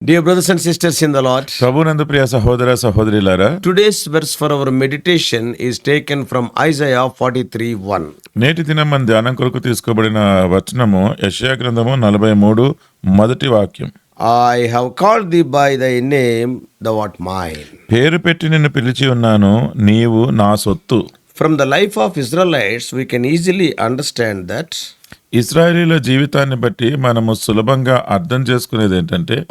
Dear brothers and sisters in the Lord, ప్రభునందు ప్రియ సహోదర సహోదరులారా, today's verse for our meditation is taken from Isaiah 43:1. నేటి దినం మన ధ్యానం కొరకు తీసుకోబడిన వచనము యెషయా గ్రంథము 43 మొదటి వాక్యం. I have called thee by thy name, thou art mine. పేరు పెట్టి నిన్ను పిలిచి ఉన్నాను, నీవు నా సొత్తు. From the life of Israelites, we can easily understand that. ఇశ్రాయేలీల జీవితాన్ని బట్టి మనము సులభంగా అర్థం చేసుకునేది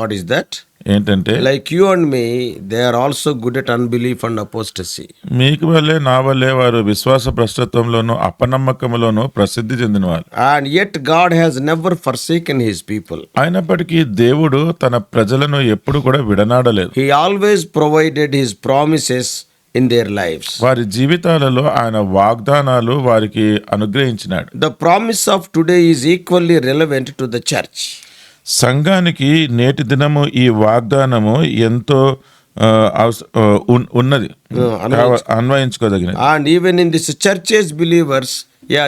What is that? ఏంటంటే Like you and me, they are also good at unbelief and apostasy. మీకు వల్లే నా వల్లే వారు విశ్వాస భ్రష్టత్వంలోను అపనమ్మకములోను ప్రసిద్ధి చెందినవారు. And yet God has never forsaken his people. అయినప్పటికీ దేవుడు తన ప్రజలను ఎప్పుడు కూడా విడనాడలేదు. He always provided his promises in their lives. వారి జీవితాలలో ఆయన వాగ్దానాలు వారికి అనుగ్రహించినాడు. The promise of today is equally relevant to the church. సంఘానికి నేటి దినము ఈ వాగ్దానము ఎంతో ఉన్నది, అన్వయించుకోదగినది. And even in this churches believers,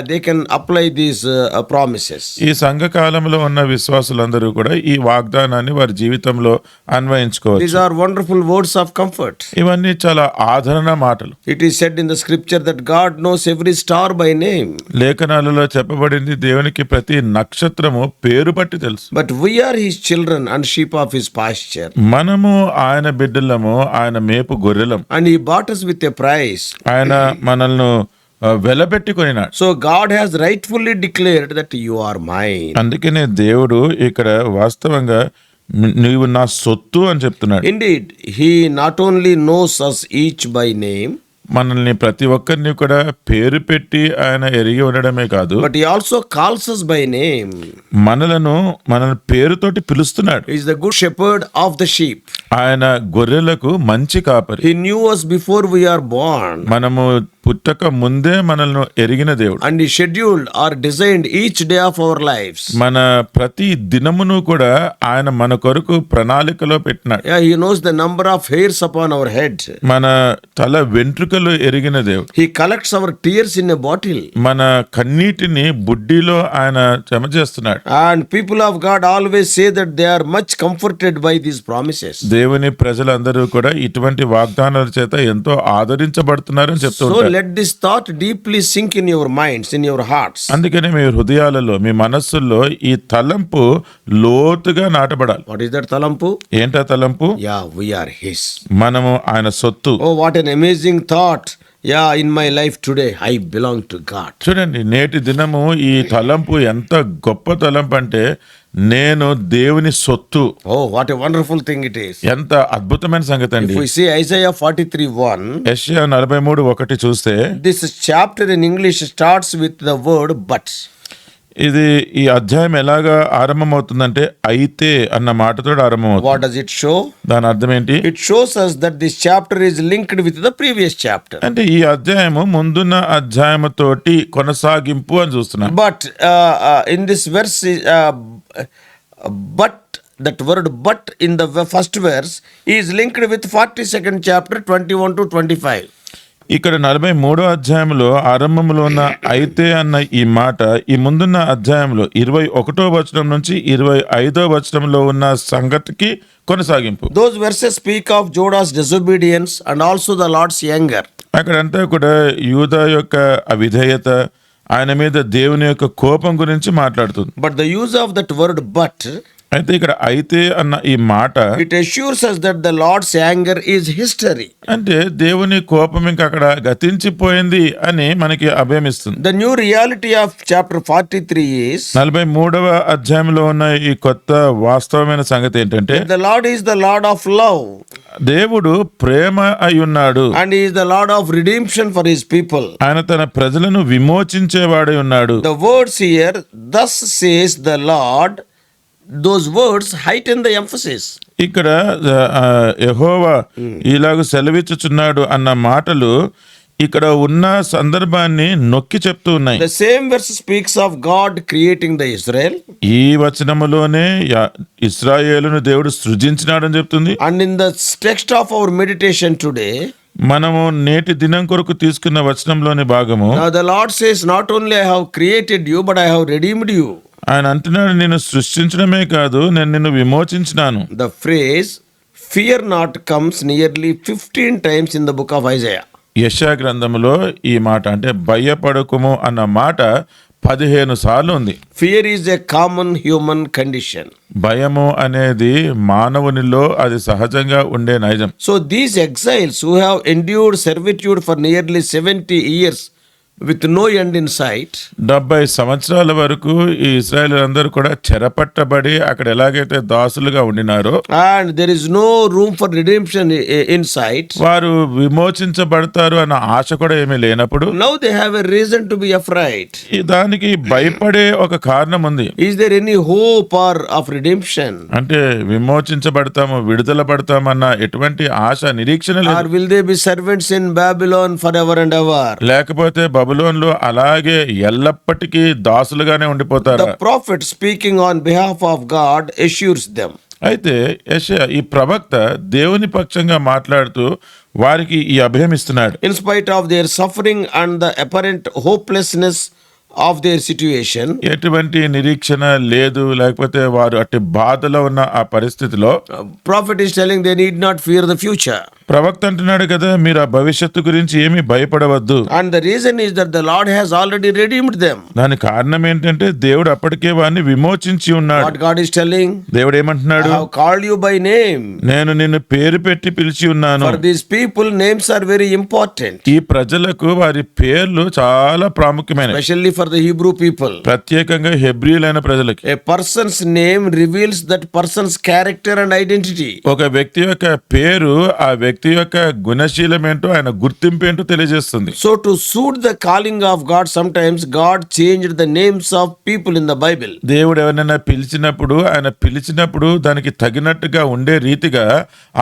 they can apply these promises. ఈ సంఘ కాలంలో ఉన్న విశ్వాసులందరూ కూడా ఈ వాగ్దానాన్ని వారి జీవితంలో అన్వయించుకోవచ్చు. These are wonderful words of comfort. ఇవన్నీ చాలా ఆదరణ మాటలు. It is said in the scripture that God knows every star by name. లేఖనాలలో చెప్పబడింది, దేవునికి ప్రతి నక్షత్రము పేరు పట్టి తెలుసు. But we are his children and sheep of his pasture. మనము ఆయన బిడ్డలము, ఆయన మేపు గొర్రెలం. And he bought us with a price. ఆయన మనల్ని వెలబెట్టి కొనినాడు. So God has rightfully declared that you are mine. అందుకనే దేవుడు ఇక్కడ వాస్తవంగా నీవు నా సొత్తు అని చెప్తున్నాడు. Indeed, he not only knows us each by name, మనల్ని ప్రతి ఒక్కరిని కూడా పేరు పెట్టి ఆయన ఎరిగి ఉండడమే కాదు, but he also calls us by name. మనల్ని పేరుతోటి పిలుస్తున్నాడు. He is the good shepherd of the sheep. ఆయన గొర్రెలకు మంచి కాపరి. He knew us before we are born. మనము పుట్టక ముందే మనల్ని ఎరిగిన దేవుడు. And he scheduled or designed each day of our lives. మన ప్రతి దినమును కూడా ఆయన మన కొరకు ప్రణాళికలో పెట్టినాడు. He knows the number of hairs upon our head. మన తల వెంట్రుకలు ఎరిగిన దేవుడు. He collects our tears in a bottle. మన కన్నీటిని బుడ్డిలో ఆయన జమ చేస్తున్నాడు. And people of God always say that they are much comforted by these promises. దేవుని ప్రజలందరూ కూడా ఇటువంటి వాగ్దానాల చేత ఎంతో ఆదరించబడుతున్నారని చెప్తూ ఉంటారు. So let this thought deeply sink in your minds, in your hearts. అందుకనే మీ హృదయాలలో, మీ మనస్సుల్లో ఈ తలంపు లోతుగా నాటబడాలి. What is that talampu? ఏంటా తలంపు? We are his. మనము ఆయన సొత్తు. Oh, what an amazing thought. In my life today, I belong to God. చూడండి, నేటి దినము ఈ తలంపు ఎంత గొప్ప తలంపు అంటే, నేను దేవుని సొత్తు. Oh, what a wonderful thing it is. ఎంత అద్భుతమైన సంగతి అండి. If we see Isaiah 43:1, యెషయా 43:1 చూస్తే, this chapter in English starts with the word but. ఈ అధ్యాయం ఎలాగా ఆరంభమవుతుందంటే అయితే అన్న మాటతో ఆరంభమవుతుంది. What does it show? దాని అర్థం ఏంటి? It shows us that this chapter is linked with the previous chapter. అంటే ఈ అధ్యాయము ముందున్న అధ్యాయముతోటి కొనసాగింపు అని చూస్తున్నాం. But in this verse, but that word but in the first verse is linked with 42nd chapter 21 to 25. ఇక్కడ 43వ అధ్యాయంలో ఆరంభంలో ఉన్న అయితే అన్న ఈ మాట ఈ ముందున్న అధ్యాయంలో 21వ వచనం నుంచి 25వ వచనంలో ఉన్న సంగతికి కొనసాగింపు. Those verses speak of Judah's disobedience and also the Lord's anger. అక్కడంతా కూడా యూదా యొక్క అవిధేయత, ఆయన మీద దేవుని యొక్క కోపం గురించి మాట్లాడుతుంది. But the use of that word but, అయితే ఇక్కడ అయితే అన్న ఈ మాట, it assures us that the Lord's anger is history. అంటే దేవుని కోపం ఇంకా అక్కడ గతించిపోయింది అని మనకి అభయమిస్తుంది. The new reality of chapter 43 is 43వ అధ్యాయంలో ఉన్న ఈ కొత్త వాస్తవమైన సంగతి ఏంటంటే, the Lord is the Lord of love. దేవుడు ప్రేమ అయి ఉన్నాడు. And he is the Lord of redemption for his people. ఆయన తన ప్రజలను విమోచించేవాడై ఉన్నాడు. The words here, thus says the Lord, those words heighten the emphasis. ఇక్కడ యెహోవా ఇలాగ సెలవిచ్చుచున్నాడు అన్న మాటలు ఇక్కడ ఉన్న సందర్భాన్ని నొక్కి చెప్తూ ఉన్నాయి. The same verse speaks of God creating the Israel. ఈ వచనములోనే ఇశ్రాయేలును దేవుడు సృజించినాడని చెప్తుంది. And in the text of our meditation today, మనము నేటి దినం కొరకు తీసుకున్న వచనంలోని భాగము, now the Lord says, not only I have created you, but I have redeemed you. ఆయన అంటున్నాడు, నేను సృష్టించడమే కాదు, నేను నిన్ను విమోచించినాను. The phrase fear not comes nearly 15 times in the book of Isaiah. యెషయా గ్రంథములో ఈ మాట అంటే భయపడకుము అన్న మాట 15 సార్లు ఉంది. Fear is a common human condition. భయము అనేది మానవునిలో అది సహజంగా ఉండే నైజం. So these exiles who have endured servitude for nearly 70 years with no end in sight, 70 సంవత్సరాల వరకు ఈ ఇశ్రాయేలు అందరూ కూడా చెరపట్టబడి అక్కడ ఎలాగైతే దాసులుగా ఉండినారో, and there is no room for redemption in sight, వారు విమోచించబడతారు అన్న ఆశ కూడా ఏమీ లేనప్పుడు now they have a reason to be afraid. ఈ దానికి భయపడే ఒక కారణం ఉంది. Is there any hope or of redemption? అంటే విమోచించబడతాము, విడుదల పడతామన్న ఎటువంటి ఆశ, నిరీక్షణ Or లేదు. will they be servants in Babylon forever and ever? లేకపోతే బబులోన్లో అలాగే ఎల్లప్పటికీ దాసులుగానే ఉండిపోతారా? The prophet speaking on behalf of God assures them. అయితే యెషయా ఈ ప్రవక్త దేవుని పక్షంగా మాట్లాడుతూ వారికి ఈ అభయం ఇస్తున్నాడు. In spite of their suffering and the apparent hopelessness of their situation, ఎటువంటి నిరీక్షణ లేదు, లేకపోతే వారు అట్టి బాధలో ఉన్న ఆ పరిస్థితిలో prophet is telling they need not fear the future. ప్రవక్త అంటున్నాడు కదా, మీరు ఆ భవిష్యత్తు గురించి ఏమీ భయపడవద్దు. And the reason is that the Lord has already redeemed them. దాని కారణం ఏంటంటే దేవుడు అప్పటికే వారిని విమోచించి ఉన్నాడు. What God is telling? దేవుడు ఏమంటున్నాడు? I have called you by name. నేను నిన్ను పేరు పెట్టి పిలిచి ఉన్నాను. For these people, names are very important. ఈ ప్రజలకు వారి పేర్లు చాలా ప్రాముఖ్యమైనవి, Especially for the Hebrew people. ప్రత్యేకంగా హెబ్రీలైన ప్రజలకి. A person's name reveals that person's character and identity. ఒక వ్యక్తి యొక్క పేరు ఆ వ్యక్తి యొక్క గుణశీలం ఏంటో, ఆయన గుర్తింపు ఏంటో తెలియజేస్తుంది. So to suit the calling of God, sometimes God changed the names of people in the Bible. దేవుడు ఎవరినైనా పిలిచినప్పుడు దానికి తగినట్టుగా ఉండే రీతిగా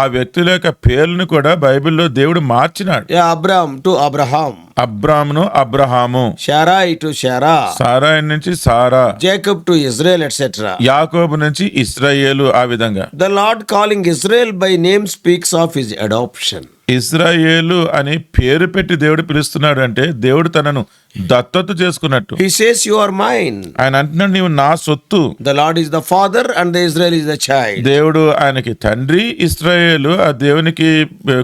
ఆ వ్యక్తుల యొక్క పేర్లను కూడా బైబిల్లో దేవుడు మార్చినాడు. Yeah, Abraham to Abraham. అబ్రామును Abraham, Sharai to Sarah. సారాయి నుంచి సారా, Jacob to Israel, etc. యాకోబు నుంచి ఇశ్రాయేలు. ఆ విధంగా The Lord calling Israel by name speaks of his adoption. ఇశ్రాయేలు అని పేరు పెట్టి దేవుడు పిలుస్తున్నాడు అంటే దేవుడు తనను దత్తత చేసుకున్నట్టు. He says, you are mine. ఆయన అంటున్నాడు, నీవు నా సొత్తు. The Lord is the father and the Israel is the child. దేవుడు ఆయనకి తండ్రి, ఇశ్రాయేలు ఆ దేవునికి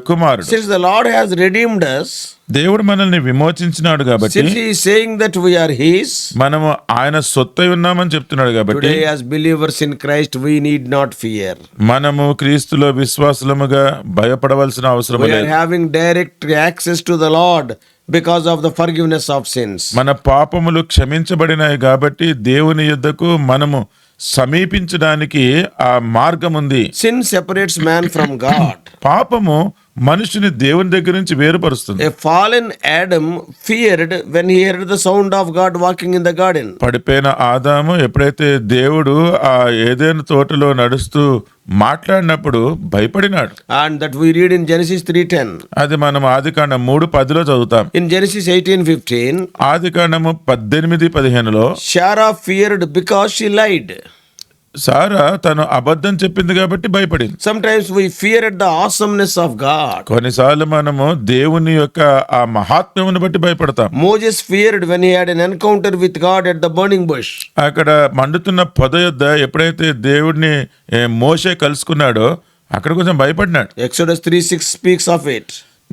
కుమారుడు. Since the Lord has redeemed us, దేవుడు మనల్ని విమోచించినాడు కాబట్టి, since he is saying that we are his, మనము ఆయన సొత్తై ఉన్నామని చెప్తున్నాడు కాబట్టి, today as believers in Christ we need not fear. మనము క్రీస్తులో విశ్వాసులముగా భయపడవలసిన అవసరం We are లేదు. having direct access to the Lord because of the forgiveness of sins. మన పాపములు క్షమించబడినాయి కాబట్టి దేవుని యొద్దకు మనము సమీపించడానికి ఆ మార్గం ఉంది. Sin separates man from God. పాపము మనుషుని దేవుని దగ్గర నుంచి వేరుపరుస్తుంది. A fallen Adam feared when he heard the sound of God walking in the garden. పడిపోయిన ఆదాము ఎప్పుడైతే దేవుడు ఆ ఏదైనా తోటలో నడుస్తూ మాట్లాడినప్పుడు భయపడినాడు. And that we read in Genesis 3:10. అది మనం ఆదికాండం 3:10లో చదువుతాం. In Genesis 18:15, ఆదికాండము 18:15లో Sarah feared because she lied. సారా తను అబద్ధం చెప్పింది కాబట్టి భయపడింది. Sometimes we fear at the awesomeness of God. కొన్నిసార్లు మనము దేవుని యొక్క ఆ మహాత్మ్యమును బట్టి భయపడతాం. Moses feared when he had an encounter with God at the burning bush. అక్కడ మండుతున్న పొద యొద్ద ఎప్పుడైతే దేవుడిని మోషే కలుసుకున్నాడో అక్కడ కొంచెం భయపడినాడు. Exodus 3:6 speaks of it.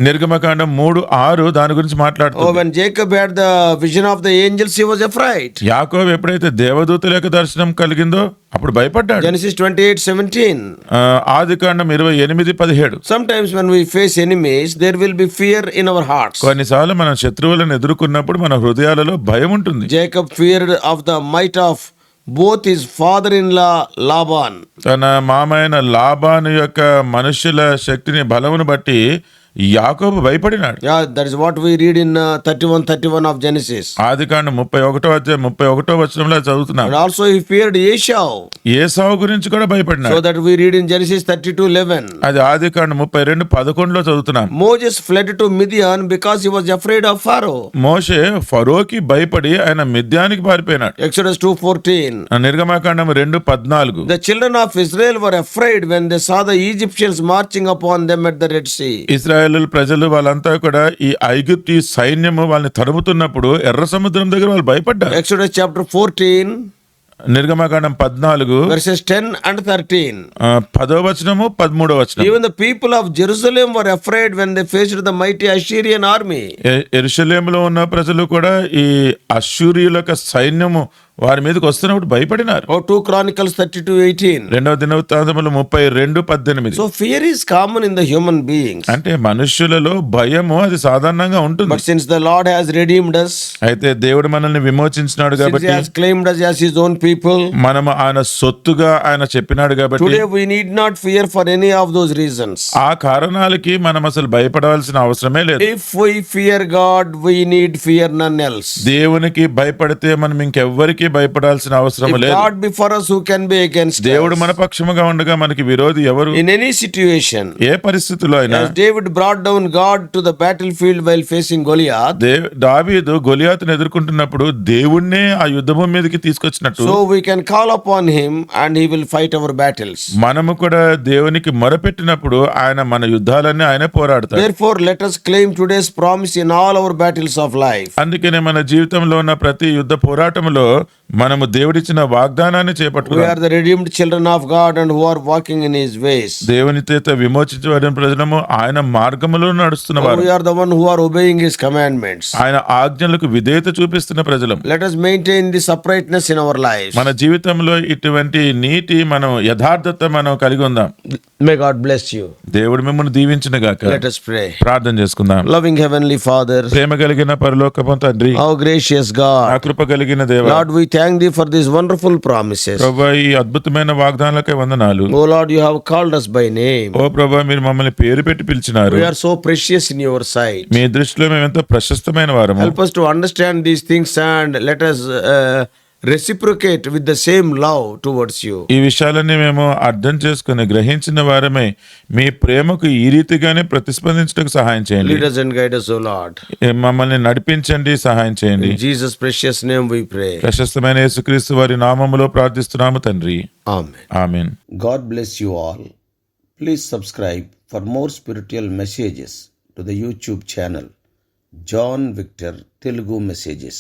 నిర్గమకాండం 3:6 దాని గురించి Oh, మాట్లాడుతుంది. when Jacob had the vision of the angels, he was afraid. యాకోబు ఎప్పుడైతే దేవదూతల యొక్క దర్శనం కలిగిందో అప్పుడు భయపడ్డాడు. Genesis 28:17. Adikandam 28:17. Sometimes when we face enemies, there will be fear in our hearts. కొన్నిసార్లు మనం శత్రువులను ఎదుర్కొన్నప్పుడు మన హృదయాలలో భయం ఉంటుంది. Jacob feared of the might of both his father-in-law Laban. తన మామైన లాబాను యొక్క మనుష్యుల శక్తిని బలమును బట్టి యాకోబు భయపడినాడు. Yeah, that is what we read in 31:31 of Genesis. ఆదికాండం 31:31 చదువుతున్నాం. And also he feared Esau. Esau గురించి కూడా భయపడినాడు. So that we read in Genesis 32:11. అది ఆదికాండం 32:11 చదువుతున్నాం. Moses fled to Midian because he was afraid of Pharaoh. మోషే ఫరోకి భయపడి ఆయన మిద్యానికి పారిపోయినాడు. Exodus 2:14. నిర్గమకాండం 2:14. The children of Israel were afraid when they saw the Egyptians marching upon them at the Red Sea. ఇశ్రాయేలు ప్రజలు వాళ్ళంతా కూడా ఈ ఐగుప్తీ సైన్యము వాళ్ళని తరుముతున్నప్పుడు ఎర్ర సముద్రం దగ్గర వాళ్ళు భయపడ్డారు. Exodus chapter 14. నిర్గమకాండం 14 verses 10 and 13. 10వ వచనము 13వ వచనం. Even the people of Jerusalem were afraid when they faced the mighty Assyrian army. యెరూషలేములో ఉన్న ప్రజలు కూడా ఈ అష్షూరీయుల యొక్క సైన్యము వారి మీదకి వస్తున్నప్పుడు భయపడినారు. 2 Chronicles 32:18. 2వ దినవృత్తాంతములు 32:18. So fear is common in the human beings. అంటే మనుష్యులలో భయము అది సాధారణంగా ఉంటుంది. But since the Lord has redeemed us, అయితే దేవుడు మనల్ని విమోచించినాడు since కాబట్టి, he has claimed us as his own people, మనము ఆయన సొత్తుగా ఆయన చెప్పినాడు కాబట్టి, today we need not fear for any of those reasons. ఆ కారణాలకి మనం అసలు భయపడవలసిన అవసరమే లేదు. If we fear God, we need fear none else. దేవునికి భయపడితే మనం ఇంకెవ్వరికి భయపడాల్సిన అవసరం If లేదు. God be for us, who can be against దేవుడు us? మన పక్షముగా ఉండగా మనకి విరోధి ఎవరు? In any situation, ఏ పరిస్థితిలో అయినా, as David brought down God to the battlefield while facing Goliath, దావీదు గొలియాతును ఎదుర్కొంటున్నప్పుడు దేవుణ్ణే ఆ యుద్ధభూమి మీదకి తీసుకొచ్చినట్టు, so we can call upon him and he will fight our battles. మనము కూడా దేవునికి మొరపెట్టినప్పుడు ఆయన మన యుద్ధాలన్నీ ఆయనే పోరాడతాడు. Therefore, let us claim today's promise in all our battles of life. అందుకనే మన జీవితంలో ఉన్న ప్రతి యుద్ధ పోరాటంలో మనము దేవుడిచ్చిన వాగ్దానాన్ని We చేపట్టుకున్నాం. are the redeemed children of God and who are walking in his ways. దేవుని చేత విమోచించబడిన ప్రజలము ఆయన మార్గములో నడుస్తున్నవారు. We are the one who are obeying his commandments. ఆయన ఆజ్ఞలకు విధేయత చూపిస్తున్న ప్రజలం. Let us maintain this uprightness in our lives. మన జీవితంలో ఇటువంటి నీతి మనం యథార్థత మనం కలిగి ఉందాం. May God bless you. దేవుడు మిమ్మల్ని దీవించిన గాక. Let us pray. ప్రార్థన చేసుకుందాం. Loving heavenly Father, ప్రేమ కలిగిన పరలోకపు తండ్రి, how gracious ఆ God, కృప కలిగిన దేవ, Lord, we thank thee for these wonderful promises. ప్రభువా, ఈ అద్భుతమైన వాగ్దానాలకై వందనాలు. Oh Lord, you have called us by name. ఓ ప్రభువా, మీరు మమ్మల్ని పేరు పెట్టి పిలిచినారు. We are so precious in your sight. మీ దృష్టిలో మేము ఎంతో ప్రశస్తమైన వారము. Help us to understand these things and let us reciprocate with the same love towards you. ఈ విషయాలన్నీ మేము అర్థం చేసుకుని గ్రహించిన వారమే మీ ప్రేమకు ఈ రీతిగానే ప్రతిస్పందించడానికి సహాయం చేయండి. Lead us and guide us, O Lord. మమ్మల్ని నడిపించండి, సహాయం చేయండి. In Jesus' precious name we pray. ప్రశస్తమైన యేసుక్రీస్తు వారి నామములో ప్రార్థిస్తున్నాము తండ్రి. Amen. Amen. God bless you all. Please subscribe for more spiritual messages to the YouTube channel John Victor Telugu Messages.